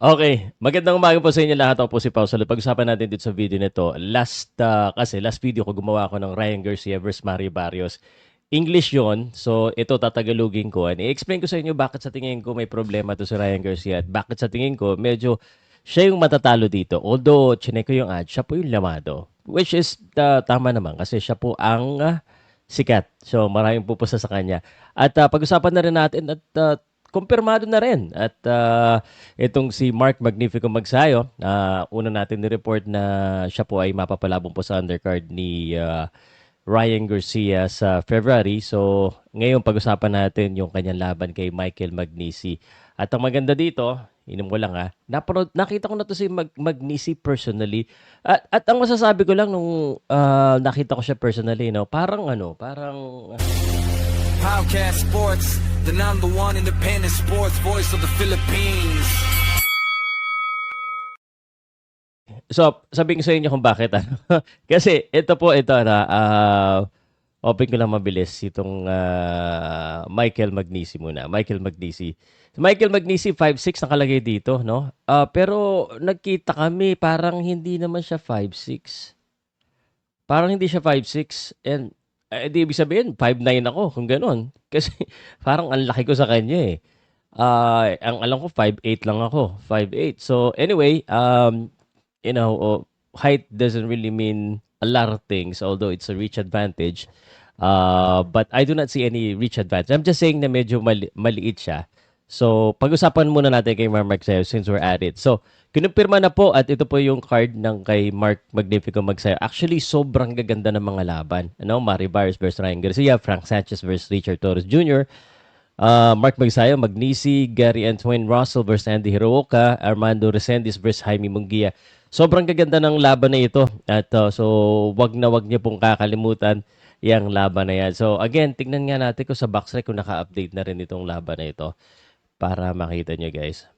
Okay, magandang umaga po sa inyo lahat. Ako po si Pau Salud. Pag-usapan natin dito sa video nito. Last video ko gumawa ako ng Ryan Garcia versus Mario Barrios. English yon. So, ito tatagalugin ko. I-explain ko sa inyo bakit sa tingin ko may problema to si Ryan Garcia at bakit sa tingin ko medyo siya yung matatalo dito. Although, chinek ko yung ad, siya po yung lamado. Which is tama naman kasi siya po ang sikat. So, maraming pupusa sa kanya. At pag-usapan na rin natin at kumpirmado na rin. At itong si Mark Magnifico Magsayo, una natin ni-report na siya po ay mapapalabong po sa undercard ni Ryan Garcia sa February. So, ngayon pag-usapan natin yung kanyang laban kay Michael Magnisi. At ang maganda dito, inom ko lang nakita ko na to si Magnisi personally. At ang masasabi ko lang nung nakita ko siya personally, no, parang Podcast Sports, the number one independent sports voice of the Philippines. So, sabihin ko sa inyo kung bakit. Kasi ito na, open ko lang mabilis itong Michael Magnisi muna. Michael Magnisi. Michael Magnisi, 5'6", nakalagay dito, no? Pero nagkita kami, parang hindi naman siya 5'6". Parang hindi siya 5'6". And, di ibig sabihin, 5'9" ako, kung gano'n. Kasi parang ang laki ko sa kanya eh. Ang alam ko, 5'8" lang ako. 5'8". So, anyway, height doesn't really mean a lot of things, although it's a reach advantage. But I do not see any reach advantage. I'm just saying na medyo maliit siya. So, pag-usapan muna natin kay Mark Magsayo since we're at it. So, kinumpirma na po at ito po yung card ng kay Mark Magnifico Magsayo. Actually, sobrang gaganda ng mga laban. Mari Barrios versus Ryan Garcia, Frank Sanchez versus Richard Torres Jr., Mark Magsayo, Magnisi, Gary Antoine Russell versus Andy Hirooka, Armando Resendiz versus Jaime Munguia. Sobrang gaganda ng laban na ito. At so, wag niyo pong kakalimutan yung laban na yan. So, again, tingnan nga natin kung sa Boxrec kung naka-update na rin itong laban na ito para makita nyo, guys.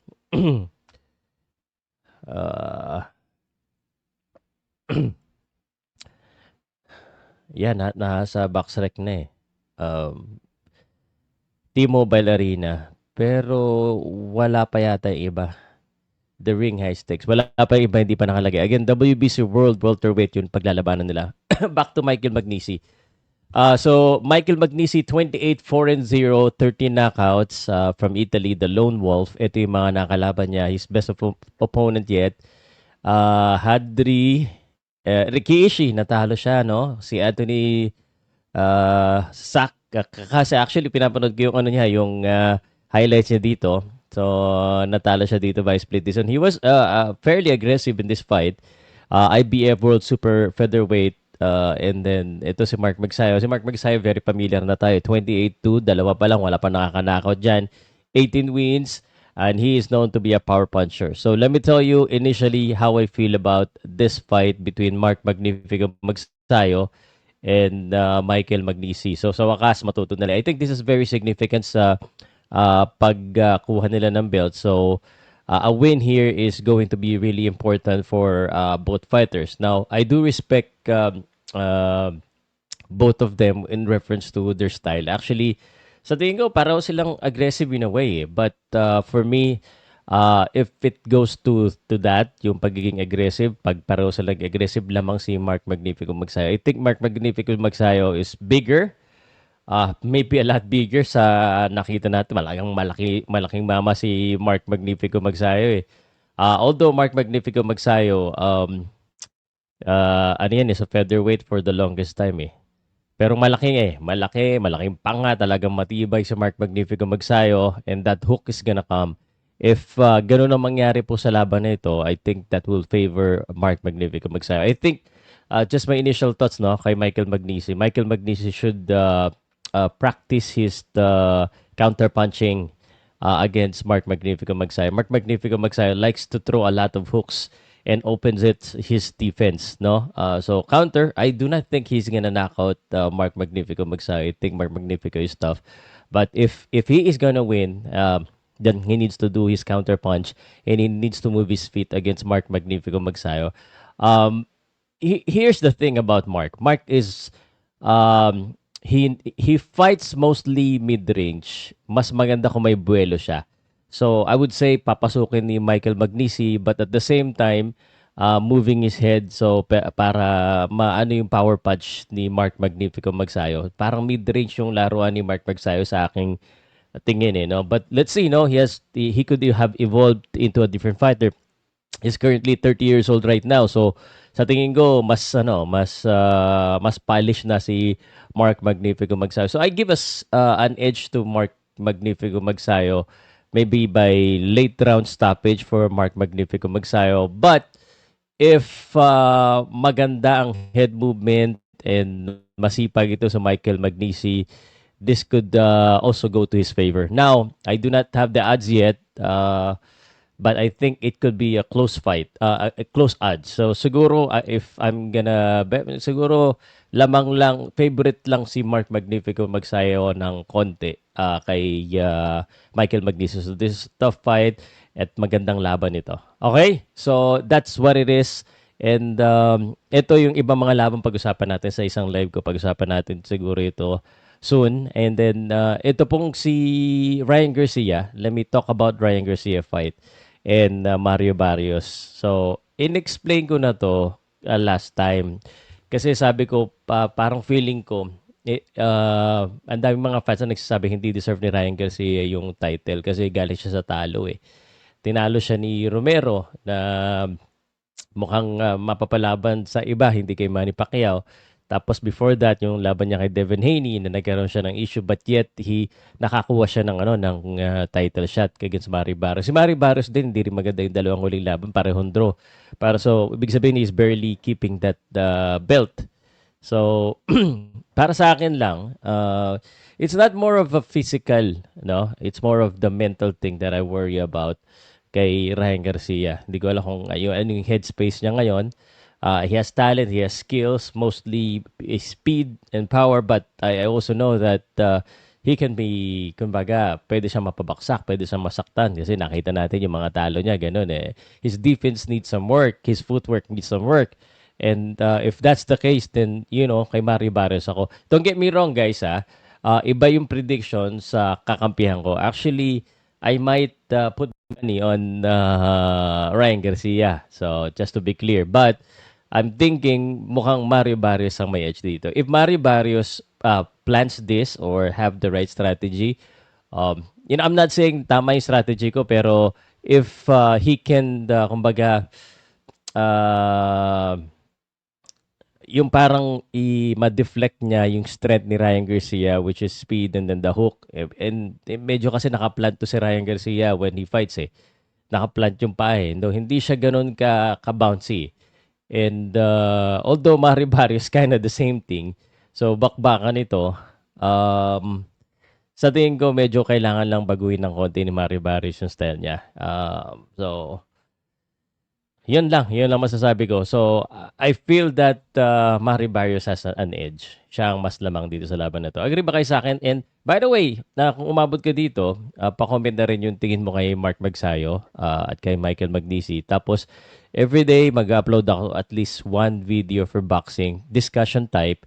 Yan, nasa Boxrec na eh. T-Mobile Arena. Pero wala pa yata yung iba. The Ring High Stakes. Wala pa yung iba, hindi pa nakalagay. Again, WBC World Welterweight yun paglalabanan nila. Back to Michael Magnisi. So, Michael Magnisi, 28-4-0, 13 knockouts from Italy, the Lone Wolf. Ito yung mga nakalaban niya. His best opponent yet. Hadri, Rikishi, natalo siya, no? Si Anthony Sak. Kasi actually, pinapanood ko yung yung highlights niya dito. So, natalo siya dito by split decision. He was fairly aggressive in this fight. IBF World Super Featherweight. And then, ito si Mark Magsayo. Si Mark Magsayo, very familiar na tayo. 28-2, dalawa pa lang, wala pa nakaka-knockout dyan. 18 wins, and he is known to be a power puncher. So, let me tell you initially how I feel about this fight between Mark Magnifico Magsayo and Michael Magnisi. So, sa wakas, matuto nila. I think this is very significant sa pagkuha nila ng belt. So, a win here is going to be really important for both fighters. Now, I do respect both of them in reference to their style. Actually, sa tingin ko, parang silang aggressive in a way. But for me, if it goes to that, yung pagiging aggressive, pag pareho silang aggressive lamang si Mark Magnifico Magsayo. I think Mark Magnifico Magsayo is bigger. Maybe a lot bigger sa nakita natin. Malaking mama si Mark Magnifico Magsayo eh. Although Mark Magnifico Magsayo, ano yan sa featherweight for the longest time eh. Pero malaking panga, talagang matibay si Mark Magnifico Magsayo, and that hook is gonna come. If ganun ang mangyari po sa laban na ito, I think that will favor Mark Magnifico Magsayo. I think, just my initial thoughts kay Michael Magnisi. Michael Magnisi should practice his counter punching against Mark Magnifico Magsayo. Mark Magnifico Magsayo likes to throw a lot of hooks and opens his defense, no? So counter, I do not think he's gonna knock out Mark Magnifico Magsayo. I think Mark Magnifico is tough, but if he is gonna win, then he needs to do his counter punch and he needs to move his feet against Mark Magnifico Magsayo. Here's the thing about Mark. Mark is he fights mostly mid-range. Mas maganda kung may buwelo siya. So I would say papasukin ni Michael Magnisi, but at the same time moving his head, so para maano yung power punch ni Mark Magnifico Magsayo. Parang mid-range yung laruan ni Mark Magsayo sa aking tingin no. But let's see, no, he could have evolved into a different fighter. He's currently 30 years old right now. So sa tingin ko mas polished na si Mark Magnifico Magsayo. So I give us an edge to Mark Magnifico Magsayo, maybe by late round stoppage for Mark Magnifico Magsayo. But if maganda ang head movement and masipag ito sa Michael Magnisi, this could also go to his favor. Now, I do not have the odds yet, but I think it could be a close fight, a close odds. So siguro if I'm gonna bet, siguro lamang lang, favorite lang si Mark Magnifico Magsayo ng konti kay Michael Magnisi. So this is a tough fight at magandang laban ito. Okay? So that's what it is. And ito yung ibang mga laban pag-usapan natin sa isang live ko. Pag-usapan natin siguro ito soon. And then ito pong si Ryan Garcia. Let me talk about Ryan Garcia fight and Mario Barrios. So in-explain ko na to last time. Kasi sabi ko, parang feeling ko, ang daming mga fans na nagsasabi hindi deserve ni Ryan Garcia yung title kasi galing siya sa talo eh. Tinalo siya ni Romero na mukhang mapapalaban sa iba, hindi kay Manny Pacquiao. Tapos before that, yung laban niya kay Devin Haney na nagkaroon siya ng issue, but yet nakakuha siya ng title shot against Mari Barrios. Si Mari Barrios din, hindi rin maganda yung dalawang huling laban, parehong draw. So, ibig sabihin, he's barely keeping that belt. So, para sa akin lang, it's not more of a physical, no? It's more of the mental thing that I worry about kay Ryan Garcia. Hindi ko alam kung ano yung headspace niya ngayon. He has talent, he has skills, mostly speed and power, but I also know that he can be, kumbaga, pwede siya mapabaksak, pwede siya masaktan kasi nakita natin yung mga talo niya, ganun eh. His defense needs some work, his footwork needs some work. And if that's the case, then, kay Mario Barrios ako. Don't get me wrong, guys, iba yung prediction sa kakampihan ko. Actually, I might put money on Ryan Garcia. So, just to be clear. But, I'm thinking mukhang Mario Barrios ang may edge dito. If Mario Barrios plans this or have the right strategy, I'm not saying tama yung strategy ko, pero if he can, kumbaga, yung parang ma-deflect niya yung strength ni Ryan Garcia, which is speed and then the hook. And medyo kasi nakaplant to si Ryan Garcia when he fights eh. Nakaplant yung paa eh. No, hindi siya ganun ka-bouncy. And although Mario Barrios kind of the same thing, so bakbakan ito, sa tingin ko medyo kailangan lang baguhin ng konti ni Mario Barrios yung style niya. So, yun lang masasabi ko. So, I feel that Mario Barrios has an edge. Siya ang mas lamang dito sa laban na to. Agree ba kayo sa akin? And by the way, kung umabot ka dito, pa-comment na rin yung tingin mo kay Mark Magsayo at kay Michael Magnisi. Tapos, everyday mag-upload ako at least one video for boxing, discussion type.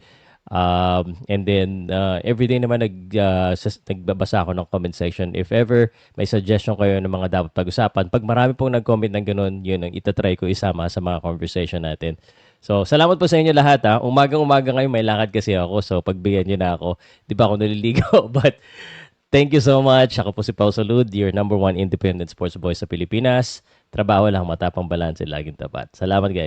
And then, everyday naman nagbabasa ako ng comment section. If ever may suggestion kayo ng mga dapat pag-usapan, pag marami pong nag-comment ng ganun, yun ang itatry ko isama sa mga conversation natin. So, salamat po sa inyo lahat ha. Umagang-umaga ngayon, may lakad kasi ako. So, pagbigyan nyo na ako. Di ba ako naliligaw? But, thank you so much. Ako po si Pau Salud, your #1 independent sports boy sa Pilipinas. Trabaho lang, matapang balanse, laging tapat. Salamat guys.